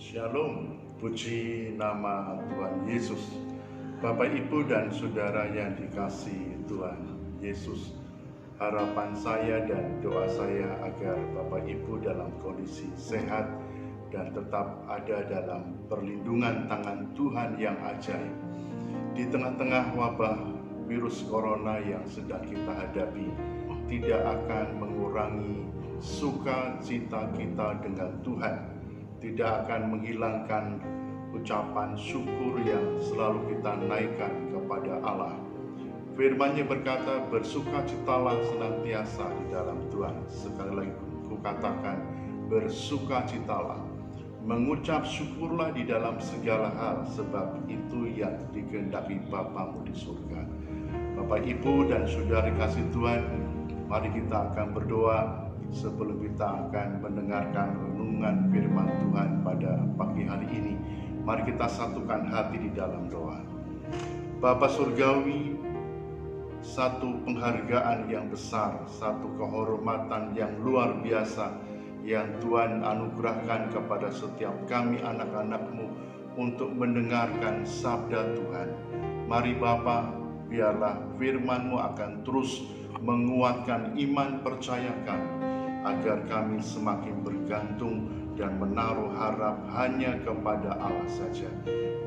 Shalom, puji nama Tuhan Yesus. Bapak, Ibu, dan Saudara yang dikasihi Tuhan Yesus, harapan saya dan doa saya agar Bapak Ibu dalam kondisi sehat dan tetap ada dalam perlindungan tangan Tuhan yang ajaib. Di tengah-tengah wabah virus corona yang sedang kita hadapi, tidak akan mengurangi sukacita kita dengan Tuhan, tidak akan menghilangkan ucapan syukur yang selalu kita naikkan kepada Allah. Firman-Nya berkata, bersukacitalah senantiasa di dalam Tuhan. Sekali lagi ku katakan, bersukacitalah. Mengucap syukurlah di dalam segala hal, sebab itu yang dikehendaki Bapamu di surga. Bapak, Ibu, dan Saudara kasih Tuhan, mari kita akan berdoa sebelum kita akan mendengarkan renungan firman Tuhan pada pagi hari ini. Mari kita satukan hati di dalam doa. Bapa Surgawi, satu penghargaan yang besar, satu kehormatan yang luar biasa yang Tuhan anugerahkan kepada setiap kami anak-anak-Mu untuk mendengarkan sabda Tuhan. Mari Bapa, biarlah firman-Mu akan terus menguatkan iman percaya kami, agar kami semakin bergantung dan menaruh harap hanya kepada Allah saja.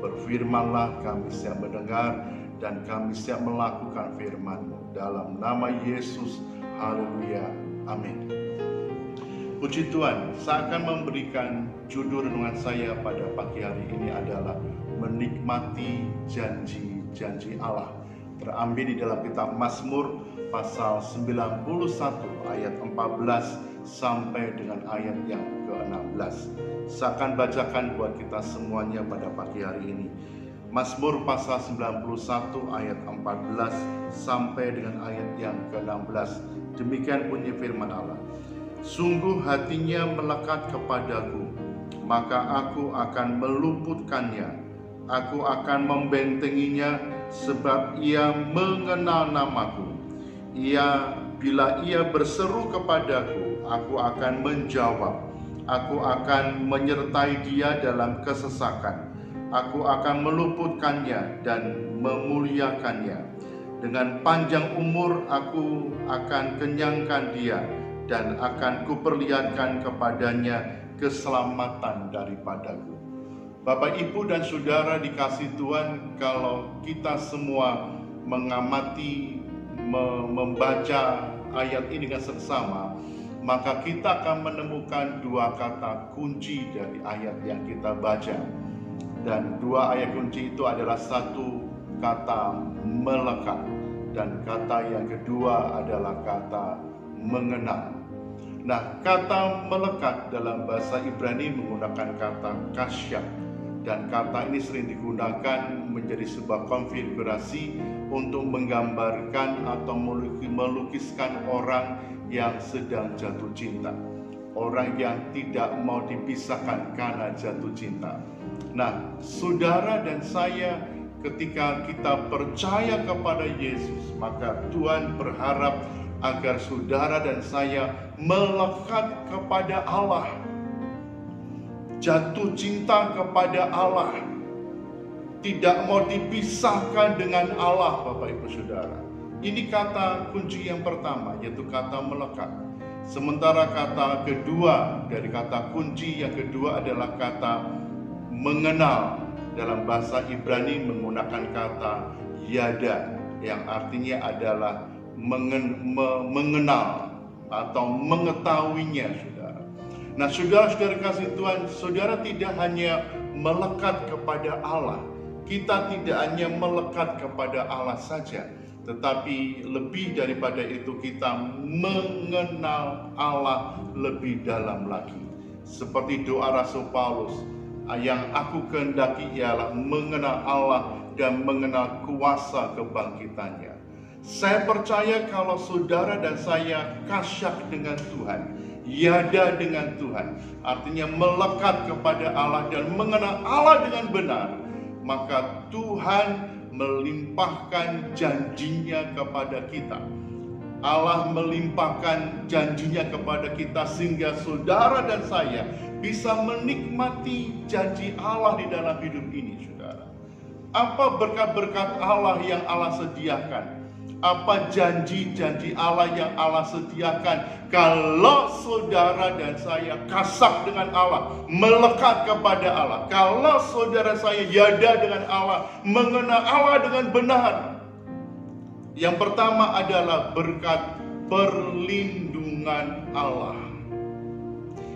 Berfirmanlah, kami siap mendengar dan kami siap melakukan firman-Mu. Dalam nama Yesus, haleluya, amin. Puji Tuhan, saya akan memberikan judul renungan saya pada pagi hari ini adalah menikmati janji-janji Allah. Terambil di dalam kitab Mazmur pasal 91 ayat 14 sampai dengan ayat yang ke-16. Saya akan bacakan buat kita semuanya pada pagi hari ini. Mazmur pasal 91 ayat 14 sampai dengan ayat yang ke-16. Demikian bunyi firman Allah. Sungguh hatinya melekat kepadaku, maka aku akan meluputkannya. Aku akan membentenginya, sebab ia mengenal namaku. Bila ia berseru kepadaku, aku akan menjawab. Aku akan menyertai dia dalam kesesakan. Aku akan meluputkannya dan memuliakannya. Dengan panjang umur aku akan kenyangkan dia, dan akan kuperlihatkan kepadanya keselamatan daripadaku. Bapak, Ibu, dan Saudara dikasih Tuhan, kalau kita semua mengamati, membaca ayat ini dengan seksama, maka kita akan menemukan dua kata kunci dari ayat yang kita baca. Dan dua ayat kunci itu adalah satu kata melekat, dan kata yang kedua adalah kata mengenal. Nah, kata melekat dalam bahasa Ibrani menggunakan kata kasyak, dan kata ini sering digunakan menjadi sebuah konfigurasi untuk menggambarkan atau melukiskan orang yang sedang jatuh cinta, orang yang tidak mau dipisahkan karena jatuh cinta. Nah, saudara dan saya, ketika kita percaya kepada Yesus, maka Tuhan berharap agar saudara dan saya melekat kepada Allah, jatuh cinta kepada Allah, tidak mau dipisahkan dengan Allah. Bapak, Ibu, Saudara, ini kata kunci yang pertama, yaitu kata melekat. Sementara kata kedua dari kata kunci yang kedua adalah kata mengenal. Dalam bahasa Ibrani menggunakan kata yada, yang artinya adalah mengenal atau mengetahuinya, saudara. Nah, saudara-saudara kasih Tuhan, saudara tidak hanya melekat kepada Allah. Kita tidak hanya melekat kepada Allah saja, tetapi lebih daripada itu kita mengenal Allah lebih dalam lagi. Seperti doa Rasul Paulus, yang aku kehendaki ialah mengenal Allah dan mengenal kuasa kebangkitannya. Saya percaya kalau saudara dan saya kasyak dengan Tuhan, yada dengan Tuhan, artinya melekat kepada Allah dan mengenal Allah dengan benar, maka Tuhan melimpahkan janjinya kepada kita. Allah melimpahkan janjinya kepada kita sehingga saudara dan saya bisa menikmati janji Allah di dalam hidup ini, saudara. Apa berkat-berkat Allah yang Allah sediakan? Apa janji-janji Allah yang Allah sediakan kalau saudara dan saya kasap dengan Allah, melekat kepada Allah? Kalau saudara saya yada dengan Allah, mengenal Allah dengan benar. Yang pertama adalah berkat perlindungan Allah.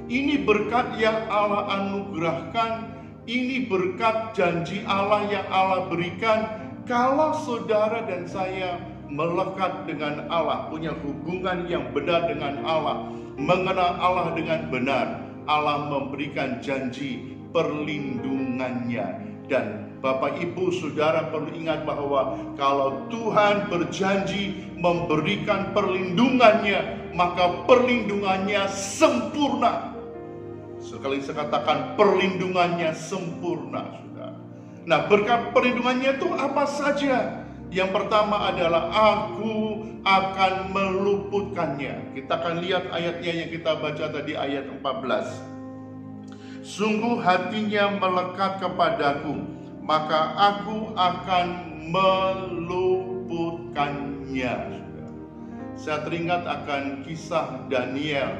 Ini berkat yang Allah anugerahkan, ini berkat janji Allah yang Allah berikan kalau saudara dan saya melekat dengan Allah, punya hubungan yang benar dengan Allah, mengenal Allah dengan benar. Allah memberikan janji perlindungannya. Dan Bapak Ibu Saudara perlu ingat bahwa kalau Tuhan berjanji memberikan perlindungannya, maka perlindungannya sempurna. Sekali saya katakan perlindungannya sempurna, saudara. Nah, berkat perlindungannya itu apa saja? Yang pertama adalah aku akan meluputkannya. Kita akan lihat ayatnya yang kita baca tadi, ayat 14. Sungguh hatinya melekat kepadaku, maka aku akan meluputkannya. Saya teringat akan kisah Daniel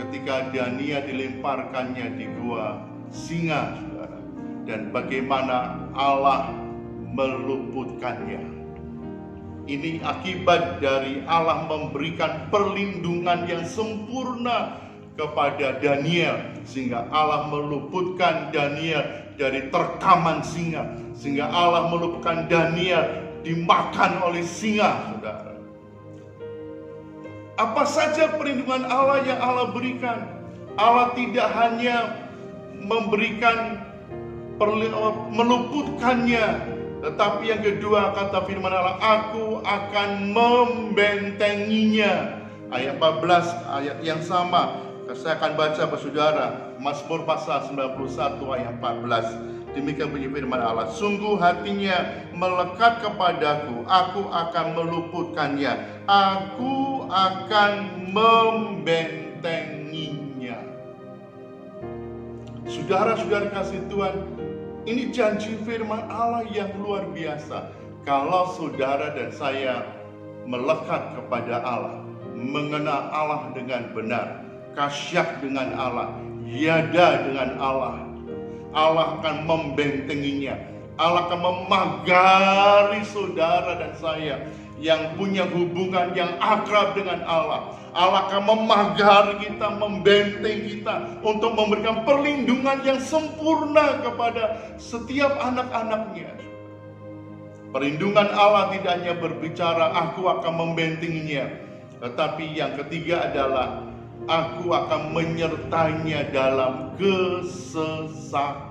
ketika Daniel dilemparkannya di gua singa, saudara. Dan bagaimana Allah meluputkannya. Ini akibat dari Allah memberikan perlindungan yang sempurna kepada Daniel, sehingga Allah meluputkan Daniel dari terkaman singa, sehingga Allah meluputkan Daniel dimakan oleh singa, saudara. Apa saja perlindungan Allah yang Allah berikan? Allah tidak hanya memberikan meluputkannya, tetapi yang kedua kata firman Allah, aku akan membentenginya. Ayat 14, ayat yang sama. Saya akan baca kepada saudara, Mazmur pasal 91 ayat 14. Demikian bunyi firman Allah, sungguh hatinya melekat kepadaku, aku akan meluputkannya, aku akan membentenginya. Saudara-saudara kasih Tuhan, ini janji firman Allah yang luar biasa. Kalau saudara dan saya melekat kepada Allah, mengenal Allah dengan benar, kasyak dengan Allah, yada dengan Allah, Allah akan membentenginya. Allah akan memagari saudara dan saya yang punya hubungan yang akrab dengan Allah. Allah akan memagari kita, membenteng kita untuk memberikan perlindungan yang sempurna kepada setiap anak-anaknya. Perlindungan Allah tidak hanya berbicara aku akan membentenginya, tetapi yang ketiga adalah aku akan menyertainya dalam kesesakan.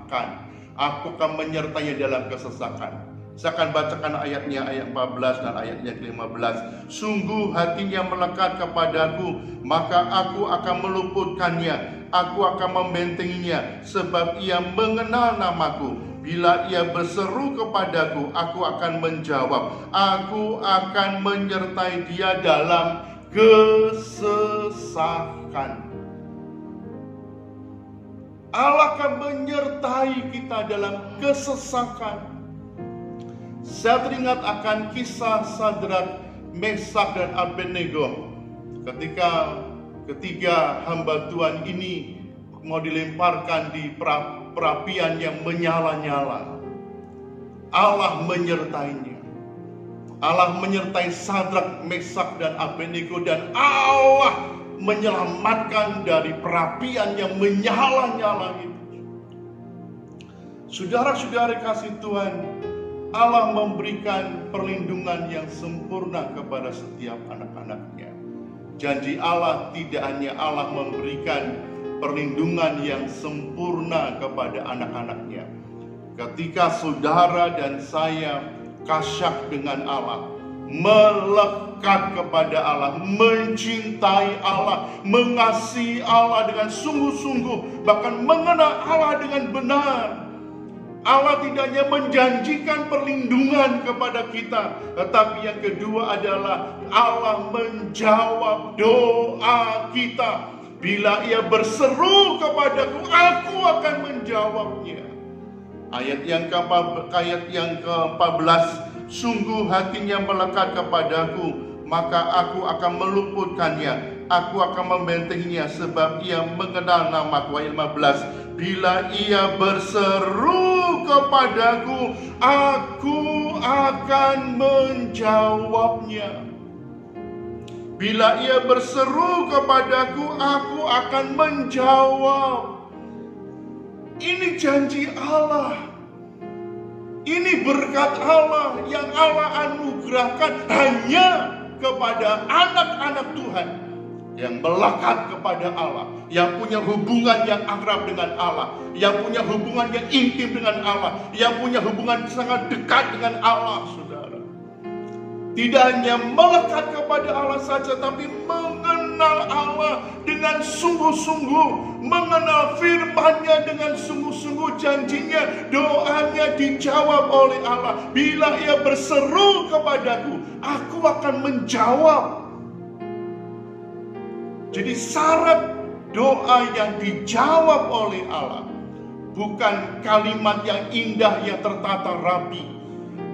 Aku akan menyertainya dalam kesesakan. Saya akan bacakan ayatnya, ayat 14 dan ayatnya ke-15. Sungguh hatinya melekat kepadaku, maka aku akan meluputkannya. Aku akan membentenginya, sebab ia mengenal namaku. Bila ia berseru kepadaku, aku akan menjawab. Aku akan menyertai dia dalam kesesakan. Allah akan menyertai kita dalam kesesakan. Saya teringat akan kisah Sadrak, Mesak dan Abednego. Ketika ketiga hamba Tuhan ini mau dilemparkan di perapian yang menyala-nyala, Allah menyertainya. Allah menyertai Sadrak, Mesak dan Abednego, dan Allah menyelamatkan dari perapian yang menyala-nyala itu. Saudara-saudara kasih Tuhan, Allah memberikan perlindungan yang sempurna kepada setiap anak-anaknya. Janji Allah tidak hanya Allah memberikan perlindungan yang sempurna kepada anak-anaknya. Ketika saudara dan saya kasyak dengan Allah, melekat kepada Allah, mencintai Allah, mengasihi Allah dengan sungguh-sungguh, bahkan mengenal Allah dengan benar, Allah tidak hanya menjanjikan perlindungan kepada kita, tetapi yang kedua adalah Allah menjawab doa kita. Bila ia berseru kepadaku, aku akan menjawabnya. Ayat yang ke-14, sungguh hatinya melekat kepadaku, maka aku akan meluputkannya, aku akan membentenginya, sebab ia mengenal namaku. Ayat 15, bila ia berseru kepadaku, aku akan menjawabnya. Bila ia berseru kepadaku, aku akan menjawab. Ini janji Allah. Ini berkat Allah yang Allah anugerahkan hanya kepada anak-anak Tuhan yang melekat kepada Allah, yang punya hubungan yang akrab dengan Allah, yang punya hubungan yang intim dengan Allah, yang punya hubungan sangat dekat dengan Allah, saudara. Tidak hanya melekat kepada Allah saja, tapi mengenal Allah dengan sungguh-sungguh, mengenal firman-Nya dengan sungguh-sungguh, janjinya, doanya dijawab oleh Allah. Bila ia berseru kepadaku, aku akan menjawab. Jadi syarat doa yang dijawab oleh Allah bukan kalimat yang indah yang tertata rapi.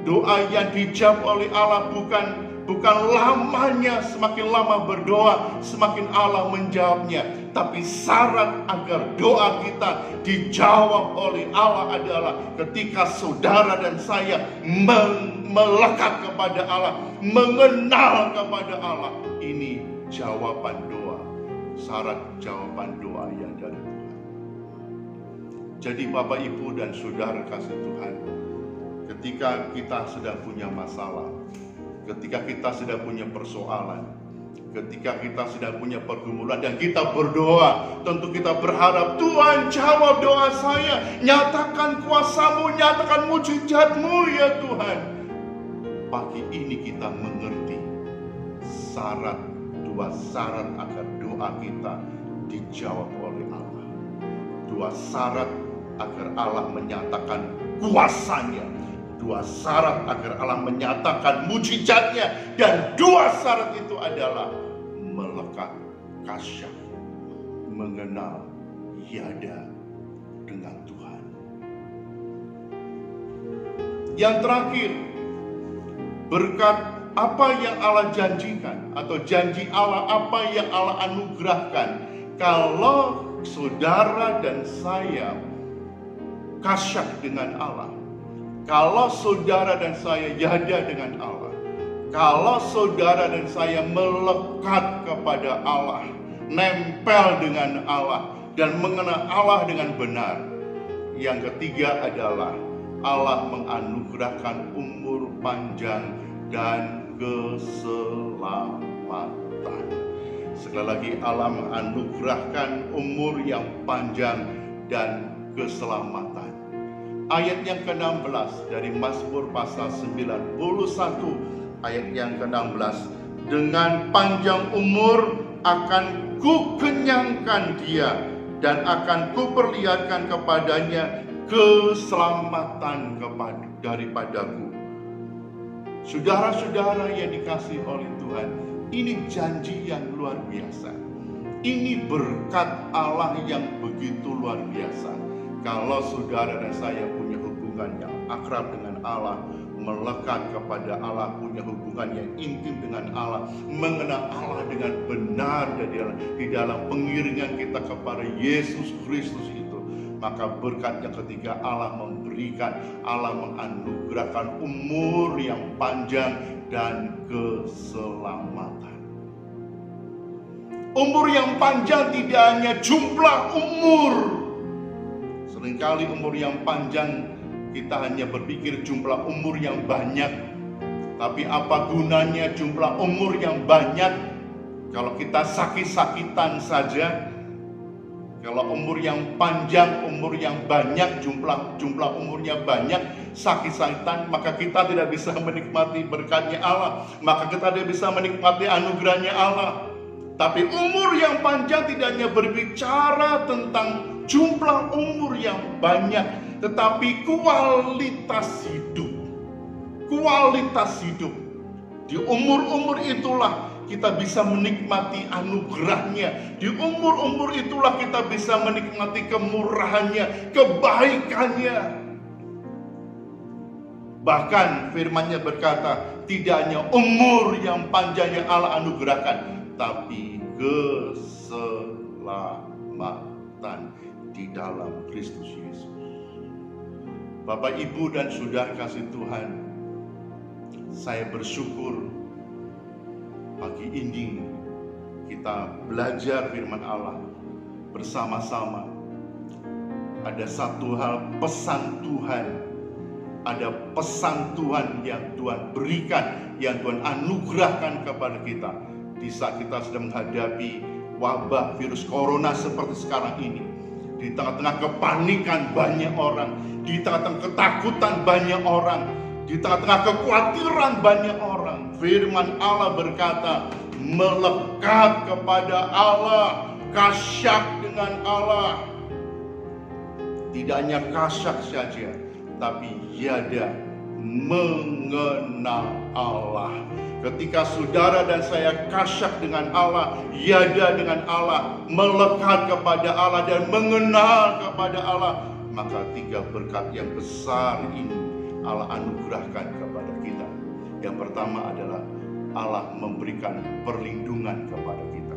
Doa yang dijawab oleh Allah bukan lamanya, semakin lama berdoa semakin Allah menjawabnya. Tapi syarat agar doa kita dijawab oleh Allah adalah ketika saudara dan saya melekat kepada Allah, mengenal kepada Allah. Ini jawaban doa, syarat jawaban doa yang dari Tuhan. Jadi Bapak, Ibu, dan Saudara kasih Tuhan, ketika kita sedang punya masalah, ketika kita sedang punya persoalan, ketika kita sedang punya pergumulan dan kita berdoa, tentu kita berharap, Tuhan jawab doa saya, nyatakan kuasa-Mu, nyatakan mujizat-Mu ya Tuhan. Pagi ini kita mengerti dua syarat agar doa kita dijawab oleh Allah. Dua syarat agar Allah menyatakan kuasa-Nya, dua syarat agar Allah menyatakan mujizatnya, dan dua syarat itu adalah melekat, kasyaf, mengenal yada dengan Tuhan. Yang terakhir, berkat apa yang Allah janjikan atau janji Allah apa yang Allah anugerahkan, kalau saudara dan saya kasyaf dengan Allah, kalau saudara dan saya yada dengan Allah, kalau saudara dan saya melekat kepada Allah, nempel dengan Allah, dan mengenal Allah dengan benar. Yang ketiga adalah Allah menganugerahkan umur panjang dan keselamatan. Sekali lagi, Allah menganugerahkan umur yang panjang dan keselamatan. Ayat yang ke-16 dari Mazmur pasal 91, ayat yang ke-16, dengan panjang umur akan kukenyangkan dia dan akan kuperlihatkan kepadanya keselamatan daripadaku. Saudara-saudara yang dikasihi oleh Tuhan, ini janji yang luar biasa. Ini berkat Allah yang begitu luar biasa. Kalau saudara dan saya punya hubungan yang akrab dengan Allah, melekat kepada Allah, punya hubungan yang intim dengan Allah, mengenal Allah dengan benar di dalam pengiringan kita kepada Yesus Kristus itu, maka berkat yang ketiga Allah memberikan, Allah menganugerahkan umur yang panjang dan keselamatan. Umur yang panjang tidak hanya jumlah umur. Seringkali umur yang panjang kita hanya berpikir jumlah umur yang banyak. Tapi apa gunanya jumlah umur yang banyak kalau kita sakit-sakitan saja? Kalau umur yang panjang, umur yang banyak, jumlah umurnya banyak, sakit-sakitan, maka kita tidak bisa menikmati berkatnya Allah, maka kita tidak bisa menikmati anugerahnya Allah. Tapi umur yang panjang tidak hanya berbicara tentang jumlah umur yang banyak, tetapi kualitas hidup. Kualitas hidup. Di umur-umur itulah kita bisa menikmati anugerahnya. Di umur-umur itulah kita bisa menikmati kemurahannya, kebaikannya. Bahkan firman-Nya berkata, tidak hanya umur yang panjang yang Allah anugerahkan, tapi keselamatan di dalam Kristus Yesus. Bapak, Ibu, dan Saudara kasih Tuhan, saya bersyukur pagi ini kita belajar firman Allah bersama-sama. Ada satu hal pesan Tuhan, ada pesan Tuhan yang Tuhan berikan, yang Tuhan anugerahkan kepada kita di saat kita sedang menghadapi wabah virus corona seperti sekarang ini. Di tengah-tengah kepanikan banyak orang, di tengah-tengah ketakutan banyak orang, di tengah-tengah kekhawatiran banyak orang, firman Allah berkata, melekat kepada Allah, kasyak dengan Allah. Tidak hanya kasyak saja, tapi yada mengenal Allah. Ketika saudara dan saya kasyak dengan Allah, yada dengan Allah, melekat kepada Allah dan mengenal kepada Allah, maka 3 berkat yang besar ini Allah anugerahkan kepada kita. Yang pertama adalah Allah memberikan perlindungan kepada kita.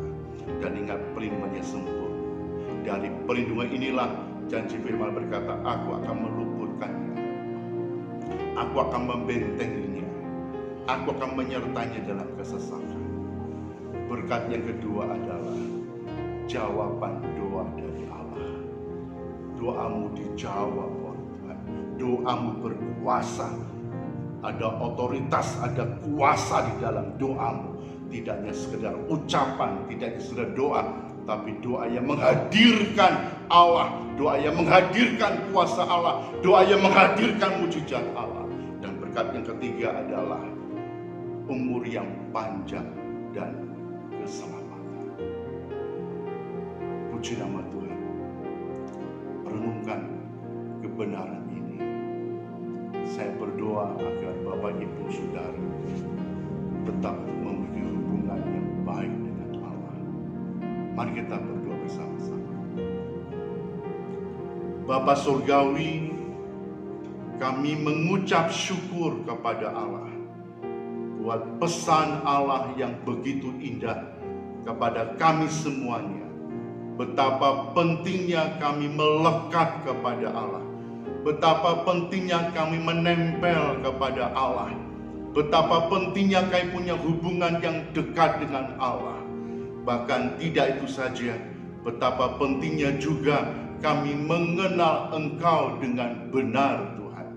Dan ingat, perlindungannya sempurna. Dari perlindungan inilah janji firman berkata, aku akan meluputkannya, aku akan membentenginya, aku akan menyertainya dalam kesesakan. Berkat yang kedua adalah jawaban doa dari Allah. Doamu dijawab oleh Tuhan. Doamu berkuasa. Ada otoritas, ada kuasa di dalam doamu. Tidak hanya sekedar ucapan, tidak hanya sekedar doa, tapi doa yang menghadirkan Allah, doa yang menghadirkan kuasa Allah, doa yang menghadirkan mujizat Allah. Dan berkat yang ketiga adalah umur yang panjang dan keselamatan. Puji nama Tuhan. Renungkan kebenaran ini. Saya berdoa agar Bapak, Ibu, Saudara tetap memiliki hubungan yang baik dengan Allah. Mari kita berdoa bersama-sama. Bapa Surgawi, kami mengucap syukur kepada Allah buat pesan Allah yang begitu indah kepada kami semuanya. Betapa pentingnya kami melekat kepada Allah. Betapa pentingnya kami menempel kepada Allah. Betapa pentingnya kami punya hubungan yang dekat dengan Allah. Bahkan tidak itu saja, betapa pentingnya juga kami mengenal Engkau dengan benar, Tuhan.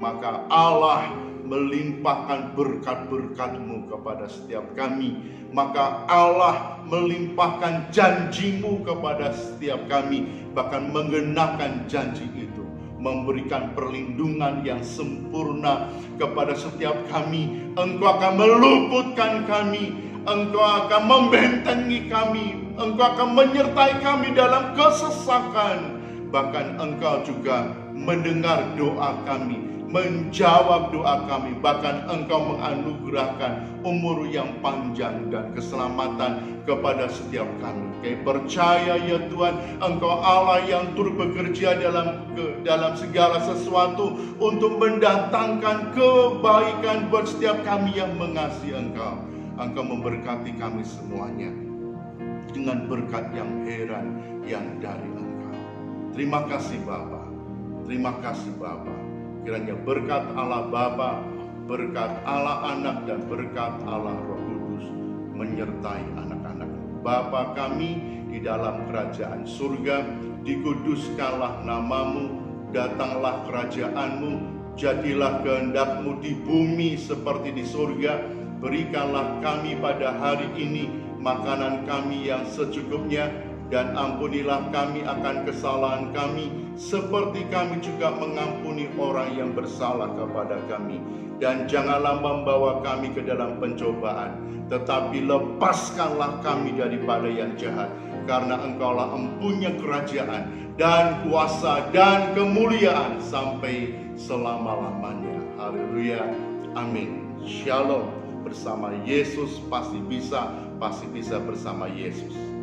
Maka Allah melimpahkan berkat-berkat-Mu kepada setiap kami. Maka Allah melimpahkan janji-Mu kepada setiap kami. Bahkan mengenakan janji itu, memberikan perlindungan yang sempurna kepada setiap kami. Engkau akan meluputkan kami, Engkau akan membentengi kami, Engkau akan menyertai kami dalam kesesakan. Bahkan Engkau juga mendengar doa kami, menjawab doa kami. Bahkan Engkau menganugerahkan umur yang panjang dan keselamatan kepada setiap kami. Kami percaya ya Tuhan, Engkau Allah yang turut bekerja dalam segala sesuatu untuk mendatangkan kebaikan buat setiap kami yang mengasihi Engkau. Engkau memberkati kami semuanya dengan berkat yang heran yang dari Engkau. Terima kasih Bapa, terima kasih Bapa. Kiranya berkat Allah Bapa, berkat Allah Anak, dan berkat Allah Roh Kudus menyertai anak-anak Bapa kami di dalam kerajaan surga. Dikuduskanlah namamu, datanglah kerajaanmu, jadilah kehendak-Mu di bumi seperti di surga. Berikanlah kami pada hari ini makanan kami yang secukupnya, dan ampunilah kami akan kesalahan kami, seperti kami juga mengampuni orang yang bersalah kepada kami. Dan janganlah membawa kami ke dalam pencobaan, tetapi lepaskanlah kami daripada yang jahat. Karena Engkaulah empunya kerajaan dan kuasa dan kemuliaan sampai selama-lamanya. Haleluya. Amin. Shalom. bersama Yesus pasti bisa bersama Yesus.